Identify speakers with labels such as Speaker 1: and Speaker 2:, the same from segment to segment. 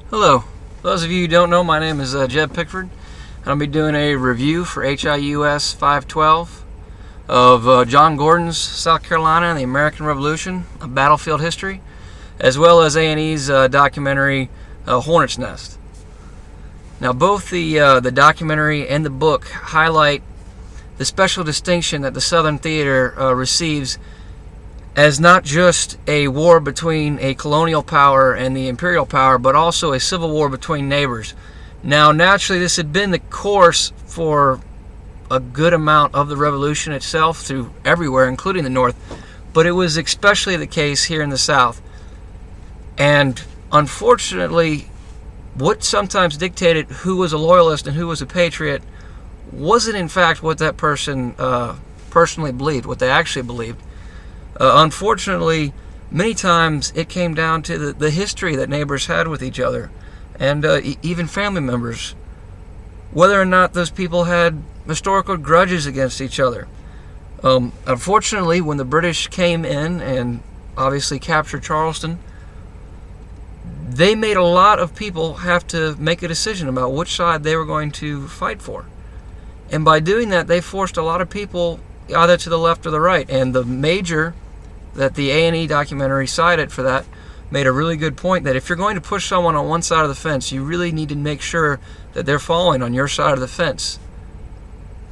Speaker 1: Hello. For those of you who don't know, my name is Jeb Pickford, and I'll be doing a review for Hius 512 of John Gordon's South Carolina and the American Revolution, a battlefield history, as well as A&E's documentary Hornet's Nest. Now, both the documentary and the book highlight the special distinction that the Southern Theater receives as not just a war between a colonial power and the imperial power, but also a civil war between neighbors. Now, naturally, this had been the course for a good amount of the Revolution itself through everywhere, including the North, but it was especially the case here in the South. And unfortunately, what sometimes dictated who was a loyalist and who was a patriot wasn't in fact what that person personally believed, what they actually believed. Unfortunately, many times it came down to the history that neighbors had with each other, and even family members, whether or not those people had historical grudges against each other. Unfortunately, when the British came in and obviously captured Charleston, they made a lot of people have to make a decision about which side they were going to fight for. And by doing that, they forced a lot of people either to the left or the right. And the major that the A&E documentary cited for that made a really good point that if you're going to push someone on one side of the fence, you really need to make sure that they're following on your side of the fence.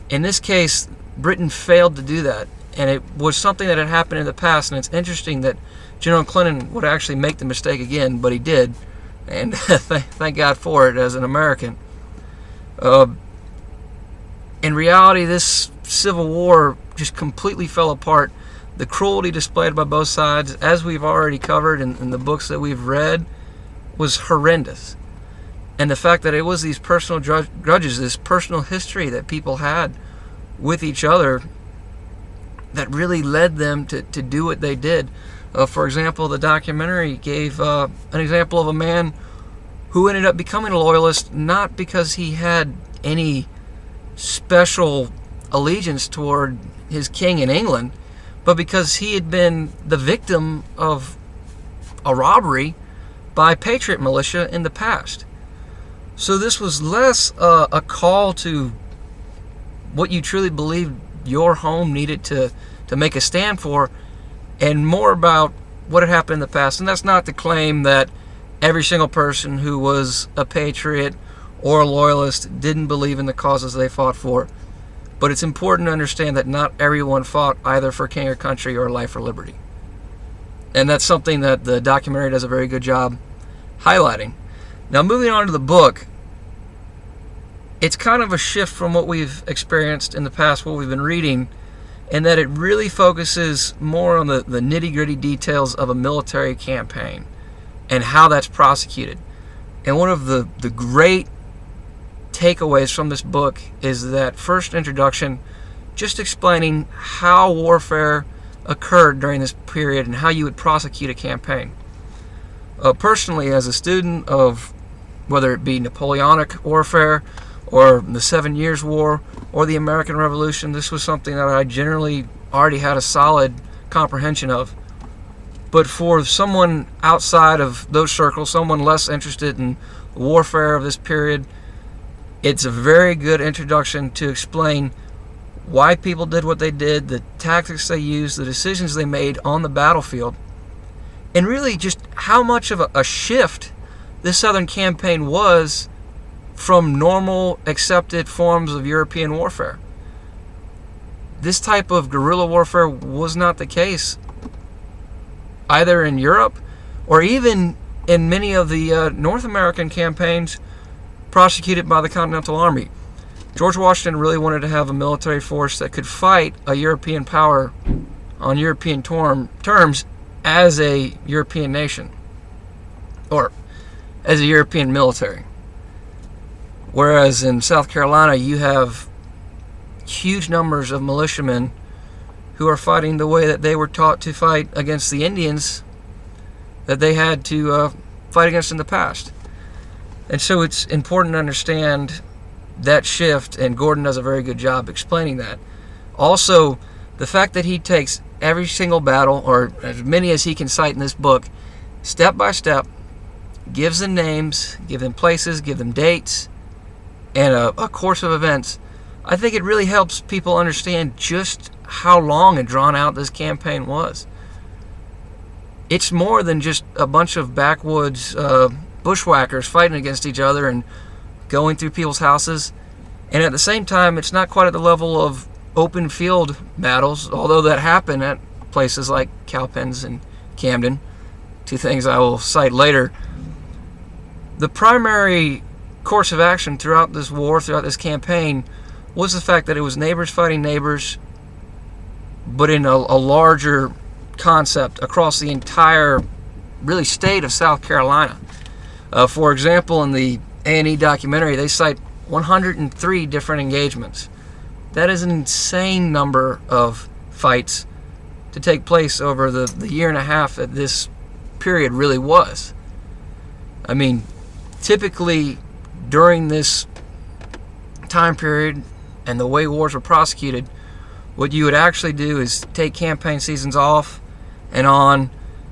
Speaker 1: In this case, Britain failed to do that, and it was something that had happened in the past, and it's interesting that General Clinton would actually make the mistake again, but he did, and thank God for it as an American. In reality, this Civil War just completely fell apart. The cruelty displayed by both sides, as we've already covered in the books that we've read, was horrendous. And the fact that it was these personal grudges, this personal history that people had with each other that really led them to do what they did. For example, the documentary gave an example of a man who ended up becoming a loyalist not because he had any special allegiance toward his king in England, but because he had been the victim of a robbery by Patriot militia in the past. So this was less a call to what you truly believed your home needed to make a stand for, and more about what had happened in the past. And that's not to claim that every single person who was a patriot or a loyalist didn't believe in the causes they fought for. But it's important to understand that not everyone fought either for king or country or life or liberty. And that's something that the documentary does a very good job highlighting. Now, moving on to the book, it's kind of a shift from what we've experienced in the past, what we've been reading, in that it really focuses more on the nitty-gritty details of a military campaign and how that's prosecuted. And one of the great takeaways from this book is that first introduction, just explaining how warfare occurred during this period and how you would prosecute a campaign. Personally, as a student of whether it be Napoleonic warfare or the 7 Years' War or the American Revolution, this was something that I generally already had a solid comprehension of. But for someone outside of those circles, someone less interested in warfare of this period, it's a very good introduction to explain why people did what they did, the tactics they used, the decisions they made on the battlefield, and really just how much of a shift this Southern campaign was from normal accepted forms of European warfare. This type of guerrilla warfare was not the case either in Europe or even in many of the North American campaigns prosecuted by the Continental Army. George Washington really wanted to have a military force that could fight a European power on European terms as a European nation, or as a European military. Whereas in South Carolina, you have huge numbers of militiamen who are fighting the way that they were taught to fight against the Indians that they had to fight against in the past. And so it's important to understand that shift, and Gordon does a very good job explaining that. Also, the fact that he takes every single battle, or as many as he can cite in this book, step by step, gives them names, give them places, give them dates, and a course of events, I think it really helps people understand just how long and drawn out this campaign was. It's more than just a bunch of backwoods bushwhackers fighting against each other and going through people's houses. And at the same time, it's not quite at the level of open field battles, although that happened at places like Cowpens and Camden, two things I will cite later. The primary course of action throughout this war, throughout this campaign, was the fact that it was neighbors fighting neighbors, but in a larger concept across the entire, really, state of South Carolina. For example, in the A&E documentary, they cite 103 different engagements. That is an insane number of fights to take place over the year and a half that this period really was. I mean, typically during this time period and the way wars were prosecuted, what you would actually do is take campaign seasons off and on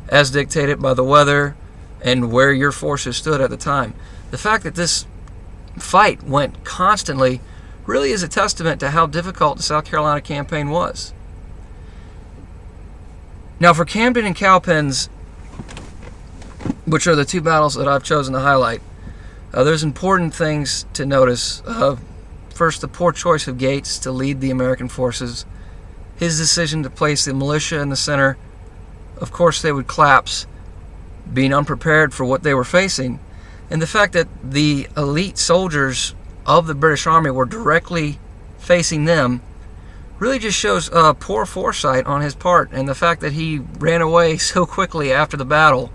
Speaker 1: as dictated by the weather and where your forces stood at the time. The fact that this fight went constantly really is a testament to how difficult the South Carolina campaign was. Now, for Camden and Cowpens, which are the two battles that I've chosen to highlight, there's important things to notice. First, the poor choice of Gates to lead the American forces, his decision to place the militia in the center. Of course, they would collapse, being unprepared for what they were facing, and the fact that the elite soldiers of the British Army were directly facing them really just shows poor foresight on his part, and the fact that he ran away so quickly after the battle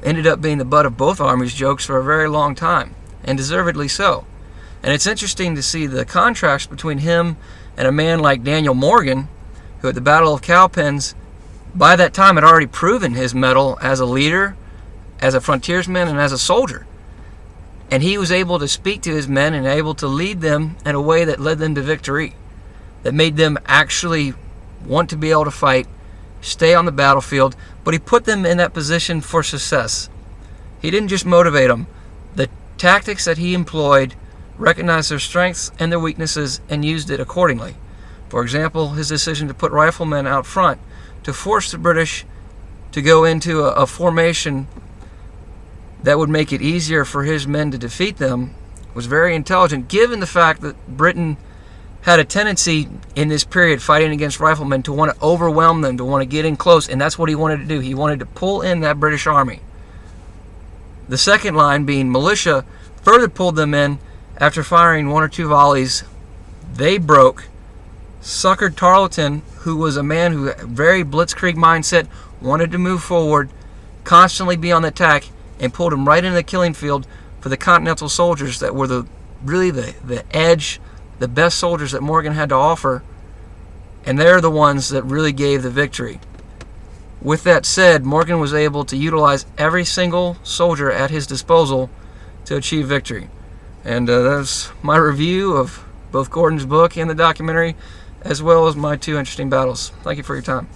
Speaker 1: ended up being the butt of both armies' jokes for a very long time, and deservedly so. And it's interesting to see the contrast between him and a man like Daniel Morgan, who at the Battle of Cowpens, by that time had already proven his mettle as a leader, as a frontiersman, and as a soldier. And he was able to speak to his men and able to lead them in a way that led them to victory, that made them actually want to be able to fight, stay on the battlefield, but he put them in that position for success. He didn't just motivate them. The tactics that he employed recognized their strengths and their weaknesses and used it accordingly. For example, his decision to put riflemen out front to force the British to go into a formation that would make it easier for his men to defeat them was very intelligent, given the fact that Britain had a tendency in this period fighting against riflemen to want to overwhelm them, to want to get in close, and that's what he wanted to do. He wanted to pull in that British army. The second line, being militia, further pulled them in. After firing one or two volleys, they broke, suckered Tarleton, who was a man who had a very blitzkrieg mindset, wanted to move forward, constantly be on the attack, and pulled him right into the killing field for the Continental soldiers that were the edge, the best soldiers that Morgan had to offer, and they're the ones that really gave the victory. With that said, Morgan was able to utilize every single soldier at his disposal to achieve victory. And that's my review of both Gordon's book and the documentary, as well as my two interesting battles. Thank you for your time.